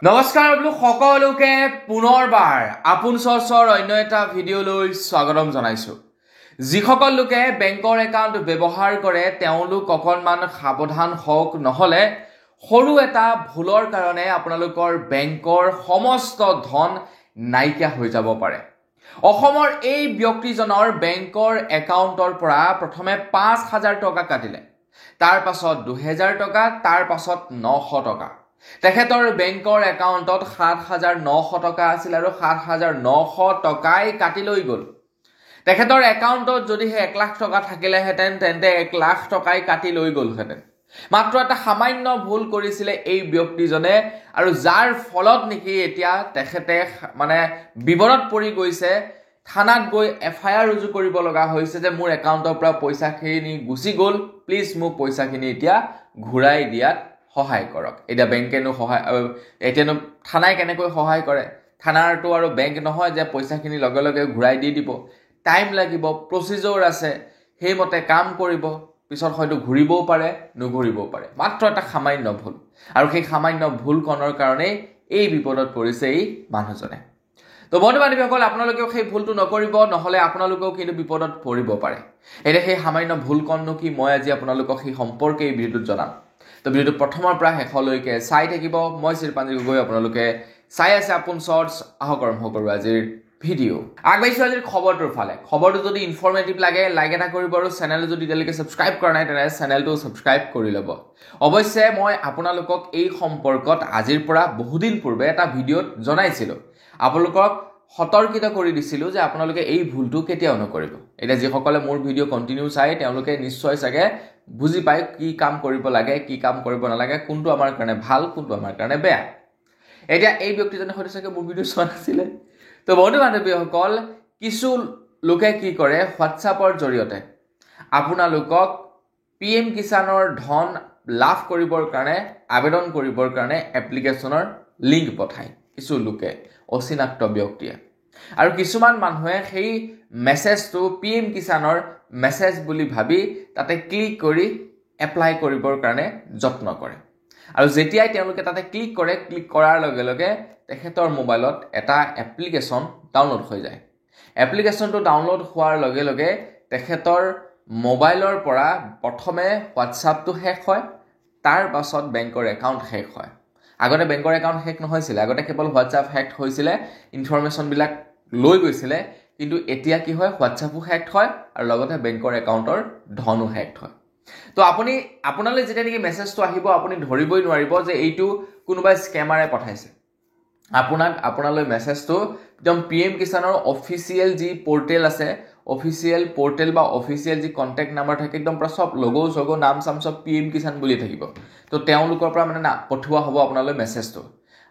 নমস্কাৰ বোলো সকলোকে পুনৰবাৰ আপোন চৰ্চৰ অন্য এটা ভিডিঅ'লৈ স্বাগতম জনাইছোঁ। যিসকল লোকে বেংকৰ একাউণ্ট ব্যৱহাৰ কৰে তেওঁলোক অকণমান সাৱধান হওক, নহ'লে সৰু এটা ভুলৰ কাৰণে আপোনালোকৰ বেংকৰ সমস্ত ধন নাইকিয়া হৈ যাব পাৰে। অসমৰ এই ব্যক্তিজনৰ বেংকৰ একাউণ্টৰ পৰা প্ৰথমে 5,000 টকা কাটিলে, তাৰ পাছত 2,000 টকা, তাৰ পাছত 900 টকা। তেখেতৰ বেংকৰ একাউণ্টত 7,900 টকা আছিল আৰু 7,900 টকাই কাটি লৈ গ'ল। তেখেতৰ একাউণ্টত যদিহে 1 লাখ টকা থাকিলেহেঁতেন তেন্তে 1 লাখ টকাই কাটি লৈ গ'লহেঁতেন। মাত্ৰ এটা সামান্য ভুল কৰিছিলে এই ব্যক্তিজনে, আৰু যাৰ ফলত নেকি এতিয়া তেখেতে বিপদত পৰি গৈছে। থানাত গৈ FIR ৰুজু কৰিব লগা হৈছে যে মোৰ একাউণ্টৰ পৰা পইচাখিনি গুচি গ'ল, প্লিজ মোক পইচাখিনি এতিয়া ঘূৰাই দিয়াত সহায় কৰক। এতিয়া বেংকেনো এতিয়ানো থানাই কেনেকৈ সহায় কৰে? থানাৰটো আৰু বেংক নহয় যে পইচাখিনি লগে লগে ঘূৰাই দি দিব। টাইম লাগিব, প্ৰচিজৰ আছে, সেইমতে কাম কৰিব, পিছত হয়তো ঘূৰিবও পাৰে, নুঘূৰিবও পাৰে। মাত্ৰ এটা সামান্য ভুল, আৰু সেই সামান্য ভুলকণৰ কাৰণেই এই বিপদত পৰিছে এই মানুহজনে। তো বন্ধু বান্ধৱীসকল, আপোনালোকেও সেই ভুলটো নকৰিব, নহ'লে আপোনালোকেও কিন্তু বিপদত পৰিব পাৰে। এতিয়া সেই সামান্য ভুলকণনো কি, মই আজি আপোনালোকক সেই সম্পৰ্কে এই ভিডিঅ'টোত জনাম। তো ভিডিঅ'টো প্ৰথমৰ পৰা শেষলৈকে চাই থাকিব। মই চিৰপাঞ্জি গগৈ, আপোনালোকে চাই আছে আপোন চৰ্টছ। আহক আৰম্ভ কৰোঁ আজিৰ ভিডিঅ'। আগবাঢ়িছোঁ আজিৰ খবৰটোৰ ফালে। খবৰটো যদি ইনফৰ্মেটিভ লাগে লাইক এটা কৰিব, আৰু চেনেল যদি এতিয়ালৈকে ছাবস্ক্ৰাইব কৰা নাই তেনেহ'লে চেনেলটো ছাবস্ক্ৰাইব কৰি ল'ব। অৱশ্যে মই আপোনালোকক এই সম্পৰ্কত আজিৰ পৰা বহুদিন পূৰ্বে এটা ভিডিঅ'ত জনাইছিলোঁ, আপোনালোকক সতৰ্কিত কৰি দিছিলোঁ যে আপোনালোকে এই ভুলটো কেতিয়াও নকৰিব। এতিয়া যিসকলে মোৰ ভিডিঅ' কণ্টিনিউ চাই তেওঁলোকে নিশ্চয় চাগে বুজি পায় কি কাম কৰিব লাগে, কি কাম কৰিব নালাগে, কোনটো আমাৰ কাৰণে ভাল, কোনটো আমাৰ কাৰণে বেয়া। এতিয়া এই ব্যক্তিজনে হয়তো চাগে মোৰ ভিডিঅ' চোৱা নাছিলে। তো বন্ধু বান্ধৱীসকল, কিছু লোকে কি কৰে, হোৱাটছআপৰ জৰিয়তে আপোনালোকক PM কিষাণৰ ধন লাভ কৰিবৰ কাৰণে, আবেদন কৰিবৰ কাৰণে এপ্লিকেশ্যনৰ লিংক পঠায় কিছু লোকে, অচিনাক্ত ব্যক্তিয়ে। আৰু কিছুমান মানুহে সেই মেছেজটো PM কিষাণৰ মেছেজ বুলি ভাবি তাতে ক্লিক কৰি এপ্লাই কৰিবৰ কাৰণে যত্ন কৰে। আৰু যেতিয়াই তেওঁলোকে তাতে ক্লিক কৰে, ক্লিক কৰাৰ লগে লগে তেখেতৰ মোবাইলত এটা এপ্লিকেশ্যন ডাউনলোড হৈ যায়। এপ্লিকেশ্যনটো ডাউনলোড হোৱাৰ লগে লগে তেখেতৰ মোবাইলৰ পৰা প্ৰথমে হোৱাটছআপটো শেষ হয়, তাৰ পাছত বেংকৰ একাউণ্ট শেষ হয়। আগতে বেংকৰ একাউণ্ট শেষ নহৈছিলে, আগতে কেৱল হোৱাটছআপ শেষ হৈছিলে, ইনফৰমেশ্যনবিলাক লৈ গৈছিলে। কিন্তু এতিয়া কি হয়, হোৱাটছআপো শেষ হয় আৰু লগতে বেংকৰ একাউণ্টৰ ধনো শেষ হয়। তো আপোনালৈ যেতিয়া নেকি মেছেজটো আহিব, আপুনি ধৰিবই নোৱাৰিব যে এইটো কোনোবাই স্কেমাৰে পঠাইছে। আপোনালৈ মেছেজটো একদম PM কিষাণৰ অফিচিয়েল যি পৰ্টেল আছে, অফিচিয়েল পৰ্টেল বা অফিচিয়েল যি কণ্টেক্ট নাম্বাৰ থাকে, একদম পৰা চব লগো নাম চাম চব PM কিষাণ বুলি থাকিব। তো তেওঁলোকৰ পৰা পঠোৱা হ'ব আপোনালৈ মেছেজটো,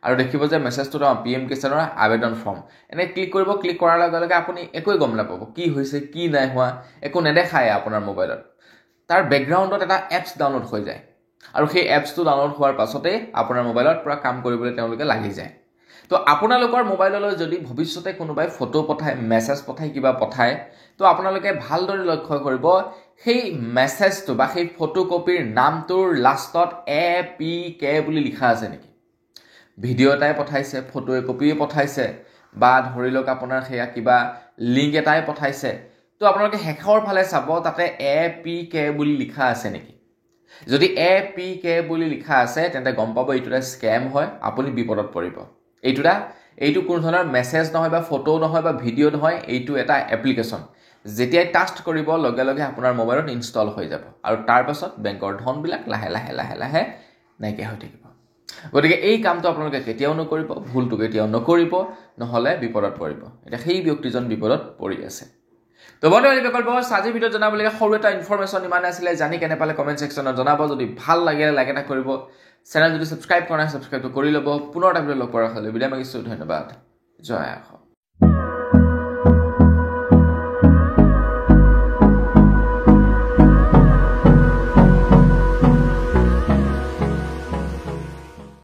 আৰু দেখিব যে মেছেজটো PM কিষাণৰ আবেদন ফৰ্ম। এনে ক্লিক কৰিব, ক্লিক কৰাৰ লগে লগে আপুনি একোৱে গম নাপাব কি হৈছে, কি নাই হোৱা, একো নেদেখায় আপোনাৰ মোবাইলত। তাৰ বেকগ্ৰাউণ্ডত এটা এপছ ডাউনলোড হৈ যায়, আৰু সেই এপছটো ডাউনলোড হোৱাৰ পাছতেই আপোনাৰ মোবাইলত পূৰা কাম কৰিবলৈ তেওঁলোকে লাগি যায়। তো আপোনালোকৰ মোবাইললৈ যদি ভৱিষ্যতে কোনোবাই ফটো পঠায়, মেছেজ পঠায়, কিবা পঠায়, তো আপোনালোকে ভালদৰে লক্ষ্য কৰিব সেই মেছেজটো বা সেই ফটোকপিৰ নামটোৰ লাষ্টত APK বুলি লিখা আছে নেকি। ভিডিঅ' এটাই পঠাইছে, ফটো একপিয়ে পঠাইছে, বা ধৰি লওক আপোনাৰ সেয়া কিবা লিংক এটাই পঠাইছে, তো আপোনালোকে শেষৰ ফালে চাব তাতে APK বুলি লিখা আছে নেকি। যদি APK বুলি লিখা আছে তেন্তে গম পাব এইটো এটা স্কেম হয়, আপুনি বিপদত পৰিব। এইটো কোনো ধৰণৰ মেছেজ নহয় বা ফটো নহয় বা ভিডিঅ' নহয়, এইটো এটা এপ্লিকেশ্যন। যেতিয়াই টাষ্ট কৰিব লগে লগে আপোনাৰ মোবাইলত ইনষ্টল হৈ যাব, আৰু তাৰ পাছত বেংকৰ ধনবিলাক লাহে লাহে লাহে লাহে নাইকিয়া হৈ থাকিব। গতিকে এই কামটো আপোনালোকে কেতিয়াও নকৰিব, ভুলটো কেতিয়াও নকৰিব, নহ'লে বিপদত পৰিব। এতিয়া সেই ব্যক্তিজন বিপদত পৰি আছে। তো বন্ধু বান্ধৱীসকল, আজিৰ ভিডিঅ'ত জনাবলগীয়া সৰু এটা ইনফৰমেশ্যন ইমানে আছিলে। জানি কেনে পালে কমেণ্ট ছেকশ্যনত জনাব। যদি ভাল লাগে লাইক এটা কৰিব, চেনেল যদি ছাবস্ক্ৰাইব কৰা নাই ছাবস্ক্ৰাইবটো কৰি ল'ব। পুনৰ এটা ভিডিঅ' লগ পোৱাৰ আশা লৈ বিদায় মাগিছোঁ। ধন্যবাদ। জয় অসম।